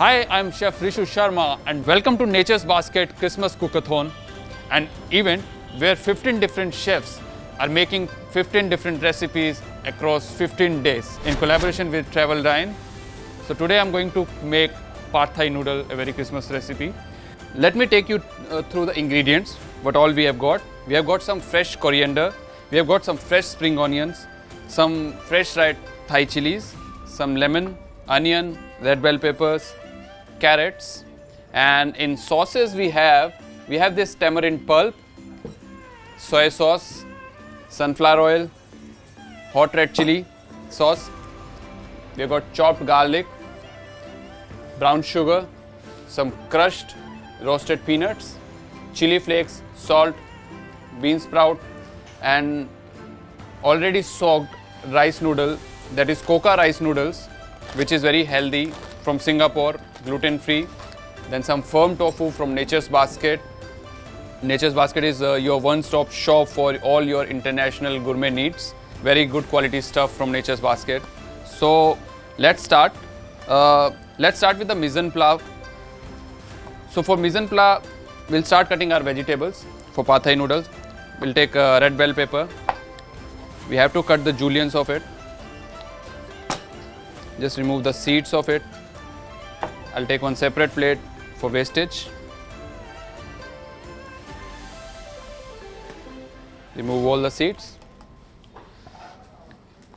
Hi, I'm Chef Rishu Sharma and welcome to Nature's Basket Christmas Cookathon, an event where 15 different chefs are making 15 different recipes across 15 days in collaboration with Travel Dine. So today I'm going to make Pad Thai noodle, a very Christmas recipe. Let me take you through the ingredients, what all we have got. We have got some fresh coriander, we have got some fresh spring onions, some fresh dried Thai chilies, some lemon, onion, red bell peppers, carrots, and in sauces we have this tamarind pulp, soy sauce, sunflower oil, hot red chili sauce. We have got chopped garlic, brown sugar, some crushed roasted peanuts, chili flakes, salt, bean sprout, and already soaked rice noodle, that is coca rice noodles, which is very healthy, from Singapore, gluten free. Then some firm tofu from Nature's Basket. Nature's Basket is your one-stop shop for all your international gourmet needs. Very good quality stuff from Nature's Basket. So let's start. Let's start with the mise en place. So for mise en place, we'll start cutting our vegetables. For Pad Thai noodles, we'll take red bell pepper. We have to cut the juliennes of it. Just remove the seeds of it. I'll take one separate plate for wastage. Remove all the seeds.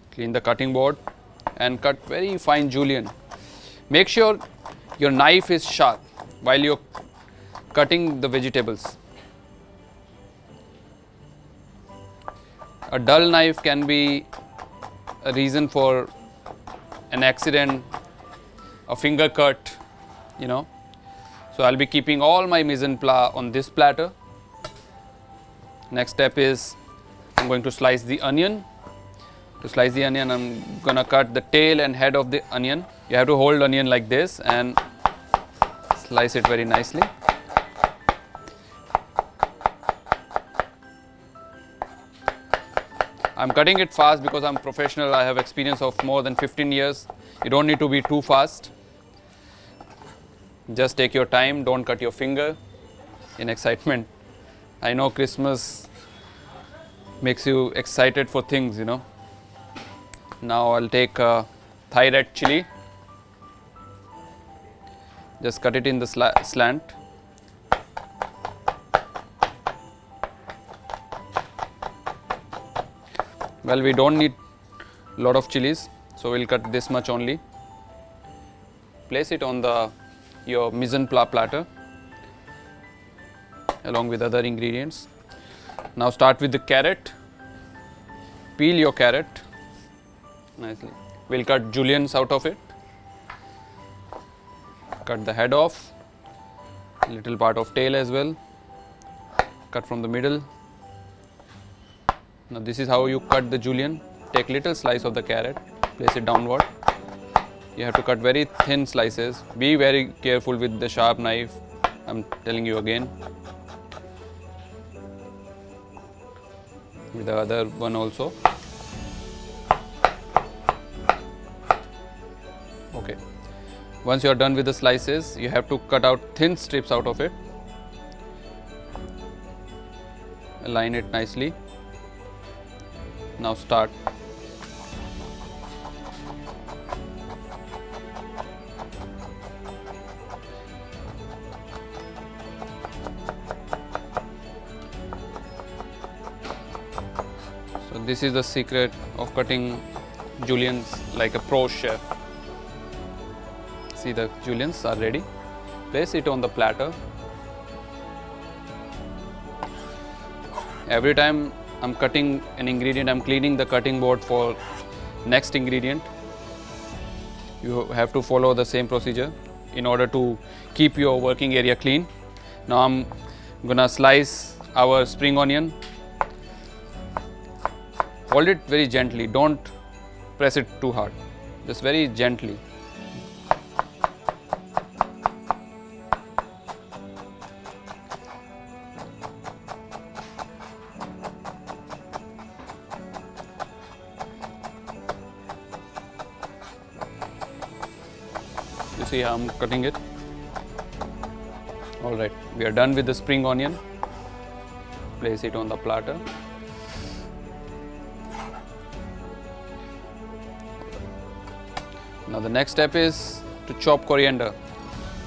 Clean the cutting board and cut very fine julienne. Make sure your knife is sharp while you're cutting the vegetables. A dull knife can be a reason for an accident, a finger cut, you know. So I'll be keeping all my mise en place on this platter. Next step is I'm going to slice the onion. To slice the onion, I'm gonna cut the tail and head of the onion. You have to hold onion like this and slice it very nicely. I'm cutting it fast because I'm professional. I have experience of more than 15 years. You don't need to be too fast. Just take your time. Don't cut your finger in excitement. I know Christmas makes you excited for things, you know. Now I'll take Thai red chili. Just cut it in the slant. Well, we don't need a lot of chilies, so we'll cut this much only. Place it on your mise en place platter along with other ingredients. Now start with the carrot. Peel your carrot nicely. We'll cut juliennes out of it. Cut the head off, little part of tail as well. Cut from the middle. Now this is how you cut the julienne. Take little slice of the carrot, place it downward. You have to cut very thin slices. Be very careful with the sharp knife. I'm telling you again. With the other one also. Okay. Once you are done with the slices, you have to cut out thin strips out of it. Align it nicely. Now start. So this is the secret of cutting juliennes like a pro chef. See, the juliennes are ready. Place it on the platter. Every time I'm cutting an ingredient, I'm cleaning the cutting board for next ingredient. You have to follow the same procedure in order to keep your working area clean. Now I'm gonna slice our spring onion. Hold it very gently, don't press it too hard, just very gently. You see how I'm cutting it? All right, we are done with the spring onion. Place it on the platter. Now the next step is to chop coriander.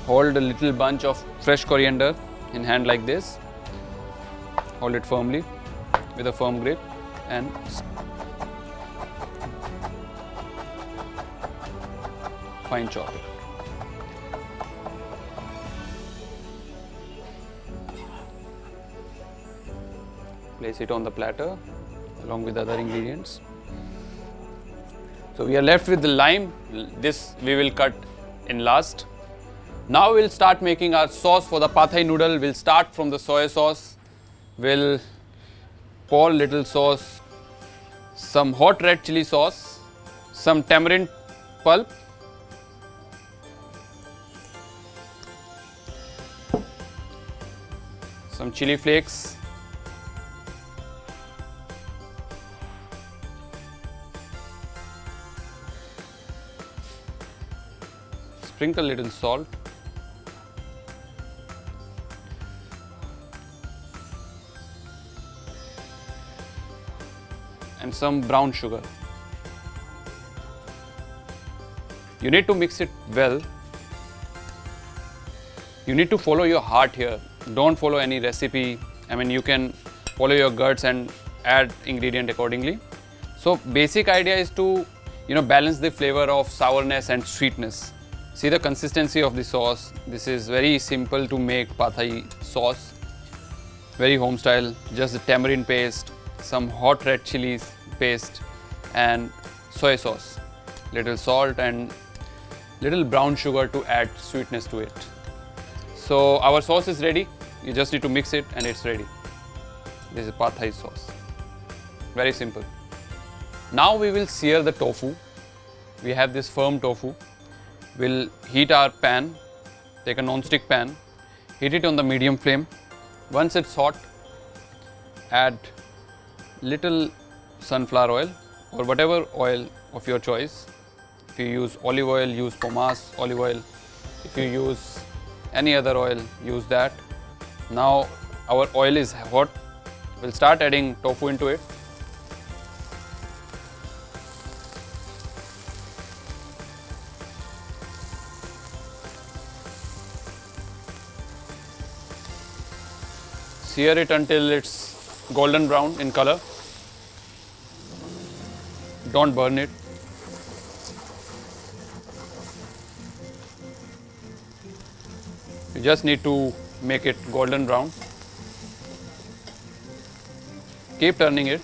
Hold a little bunch of fresh coriander in hand like this. Hold it firmly with a firm grip and fine chop it. Place it on the platter along with other ingredients. So we are left with the lime. This we will cut in last. Now we'll start making our sauce for the pad thai noodle. We'll start from the soy sauce. We'll pour little sauce, some hot red chili sauce, some tamarind pulp, some chili flakes, sprinkle little salt, and some brown sugar. You need to mix it well. You need to follow your heart here. Don't follow any recipe. I mean, you can follow your guts and add ingredient accordingly. So basic idea is to balance the flavor of sourness and sweetness. See the consistency of the sauce. This is very simple to make pad thai sauce. Very home style. Just the tamarind paste, some hot red chilies paste and soy sauce, little salt and little brown sugar to add sweetness to it. So our sauce is ready. You just need to mix it and it's ready. This is pad thai sauce. Very simple. Now we will sear the tofu. We have this firm tofu. We'll heat our pan. Take a non-stick pan. Heat it on the medium flame. Once it's hot, add little sunflower oil or whatever oil of your choice. If you use olive oil, use pomace olive oil. If you use any other oil, use that. Now our oil is hot. We'll start adding tofu into it. Sear it until it's golden brown in color. Don't burn it. You just need to make it golden brown. Keep turning it.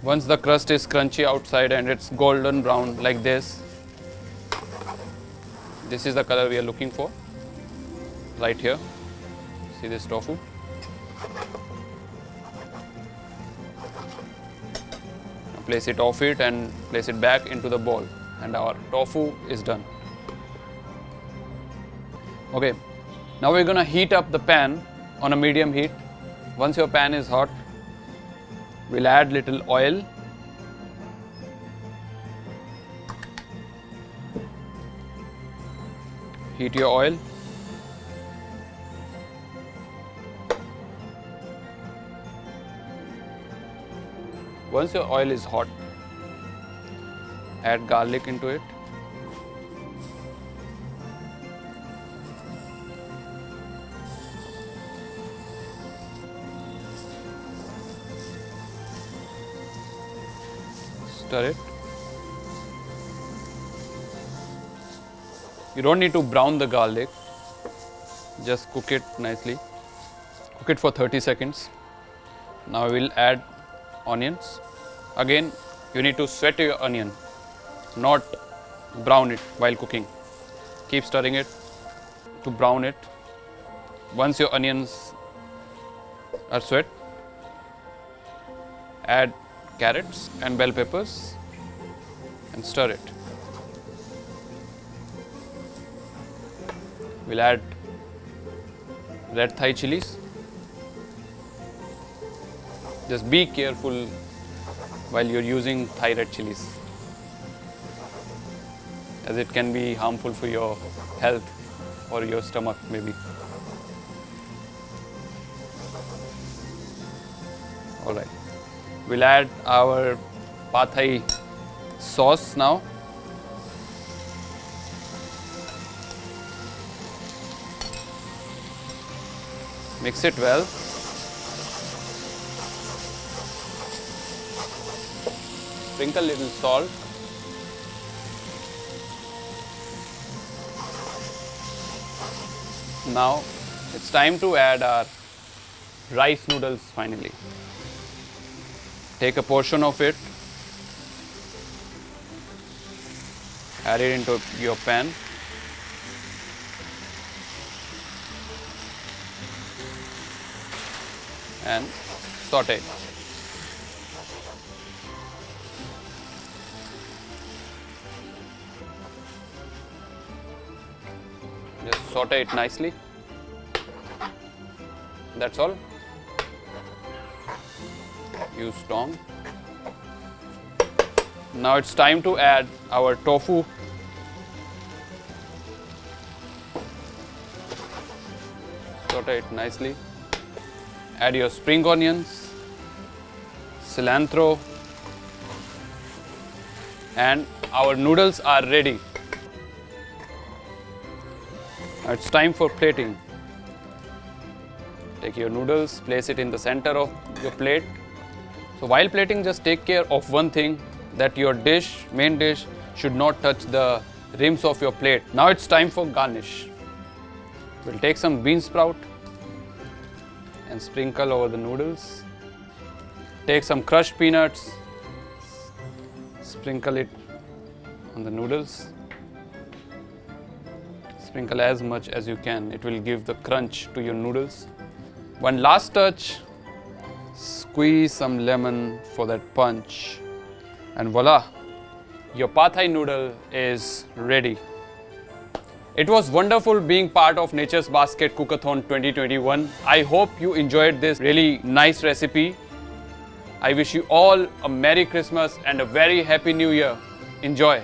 Once the crust is crunchy outside and it's golden brown like this, this is the color we are looking for. Right here. See this tofu? Now place it off it and place it back into the bowl, and our tofu is done. Okay, now we're gonna heat up the pan on a medium heat. Once your pan is hot, we'll add little oil. Heat your oil. Once your oil is hot, add garlic into it. Stir it. You don't need to brown the garlic, just cook it nicely. Cook it for 30 seconds. Now we'll add onions. Again, you need to sweat your onion, not brown it while cooking. Keep stirring it to brown it. Once your onions are sweat, add carrots and bell peppers and stir it. We'll add red Thai chilies. Just be careful while you're using Thai red chilies. as it can be harmful for your health or your stomach maybe. Alright, we'll add our pad thai sauce now. Mix it well. Sprinkle little salt. Now it's time to add our rice noodles finally. Take a portion of it, add it into your pan. And saute it. Just saute it nicely. That's all. Use tong. Now it's time to add our tofu. Saute it nicely. Add your spring onions, cilantro, and our noodles are ready. Now it's time for plating. Take your noodles, place it in the center of your plate. So while plating, just take care of one thing, that your main dish, should not touch the rims of your plate. Now it's time for garnish. We'll take some bean sprout and sprinkle over the noodles. Take some crushed peanuts, sprinkle it on the noodles. Sprinkle as much as you can, it will give the crunch to your noodles. One last touch, squeeze some lemon for that punch. And voila, your pad thai noodle is ready. It was wonderful being part of Nature's Basket Cookathon 2021. I hope you enjoyed this really nice recipe. I wish you all a Merry Christmas and a very Happy New Year. Enjoy.